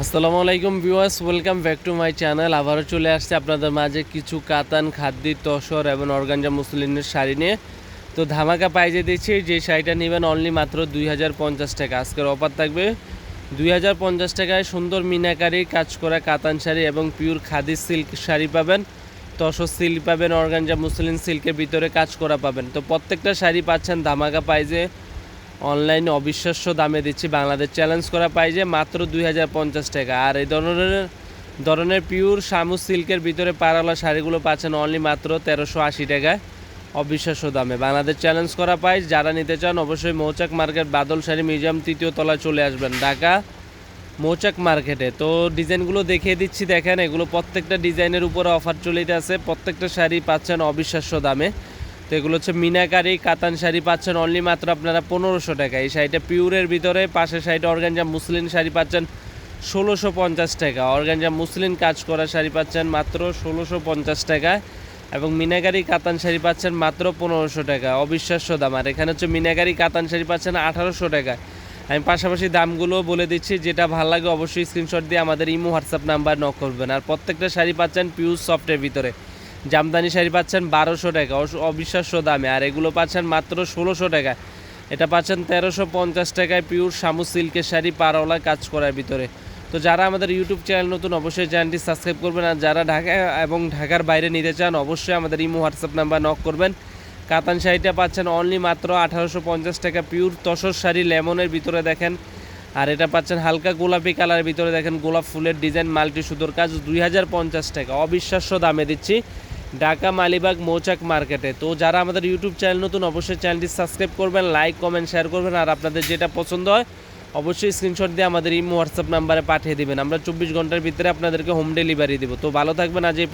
আসসালামু আলাইকুম viewers, welcome back to my channel. আবারও চলে আসছে আপনাদের মাঝে কিছু কাতান, খাদ্দি, তসর এবং অর্গানজা মুসলিনের শাড়ি নিয়ে। তো ধামাকা পাইজে দিচ্ছি, যে শাড়িটা নেবেন অনলি মাত্র 2050 টাকা। আজকের অফার থাকবে 2050 টাকায় সুন্দর মিনাকারি কাজ করা কাতান শাড়ি এবং পিওর খাদি সিল্ক শাড়ি পাবেন, তসর সিল্ক পাবেন, অর্গানজা মুসলিন সিল্কের ভিতরে কাজ করা পাবেন। তো প্রত্যেকটা শাড়ি পাচ্ছেন ধামাকা পাইজে, অনলাইনে অবিশ্বাস্য দামে দিচ্ছি। বাংলাদেশ চ্যালেঞ্জ করা পাইছে মাত্র 2050 টাকা। আর এই ধরনের পিওর শামু সিল্কের ভিতরে পারালা শাড়িগুলো পাচ্ছেন অনলি মাত্র 1380 টাকায়, অবিশ্বাস্য দামে। বাংলাদেশ চ্যালেঞ্জ করা পাইস। যারা নিতে চান অবশ্যই মৌচাক মার্কেট, বাদল শাড়ি মিউজিয়াম, 3য় তলায় চলে আসবেন, ঢাকা মৌচাক মার্কেটে। তো ডিজাইনগুলো দেখিয়ে দিচ্ছি, দেখেন এগুলো প্রত্যেকটা ডিজাইনের উপরে অফার চলিতে আছে। প্রত্যেকটা শাড়ি পাচ্ছেন অবিশ্বাস্য দামে। তো এগুলো হচ্ছে মিনাকারি কাতান শাড়ি পাচ্ছেন অনলি মাত্র আপনারা 1500 টাকা। এই শাড়িটা পিওরের ভিতরে, পাশের শাড়িটা অর্গানজা মুসলিন শাড়ি পাচ্ছেন 1650 টাকা। অর্গানজা মুসলিন কাজ করা শাড়ি পাচ্ছেন মাত্র 1650 টাকা এবং মিনাকারি কাতান শাড়ি পাচ্ছেন মাত্র 1500 টাকা, অবিশ্বাস্য দাম। আর এখানে হচ্ছে মিনাকারি কাতান শাড়ি পাচ্ছেন 1800 টাকা। আমি পাশাপাশি দামগুলো বলে দিচ্ছি, যেটা ভালো লাগে অবশ্যই স্ক্রিনশট দিয়ে আমাদের ইমো হোয়াটসঅ্যাপ নাম্বার নক করবেন। আর প্রত্যেকটা শাড়ি পাচ্ছেন পিওর সফটের ভিতরে। জামদানি শাড়ি পাচ্ছেন 1200 টাকা, অবিশ্বাস্য দামে। আর এগুলো পাচ্ছেন মাত্র 1600 টাকা। এটা পাচ্ছেন 1350 টাকায় পিওর শামু সিল্কের শাড়ি, পারওয়ালা কাজ করার ভিতরে। তো যারা আমাদের ইউটিউব চ্যানেল নতুন, অবশ্যই চ্যানেলটি সাবস্ক্রাইব করবেন। আর যারা ঢাকা এবং ঢাকার বাইরে নিতে চান অবশ্যই আমাদের ইমো হোয়াটসঅ্যাপ নাম্বার নক করবেন। কাতান শাড়িটা পাচ্ছেন অনলি মাত্র 1850 টাকা, পিওর তসর শাড়ি লেমনের ভিতরে দেখেন। আর এটা পাচ্ছেন হালকা গোলাপি কালারের ভিতরে, দেখেন গোলাপ ফুলের ডিজাইন, মাল্টি সুতোর কাজ, 2050 টাকা, অবিশ্বাস্য দামে দিচ্ছি ঢাকা মালিবাগ মৌচাক মার্কেটে। তো যারা আমাদের ইউটিউব চ্যানেল নতুন অবশ্যই চ্যানেলটি সাবস্ক্রাইব করবেন, লাইক কমেন্ট শেয়ার করবেন। আর আপনাদের যেটা পছন্দ হয় অবশ্যই স্ক্রিনশট দিয়ে আমাদের ইমো হোয়াটসঅ্যাপ নাম্বারে পাঠিয়ে দেবেন। আমরা 24 ঘন্টার ভিতরে আপনাদেরকে হোম ডেলিভারি দেবো। তো ভালো থাকবেন, আজ এই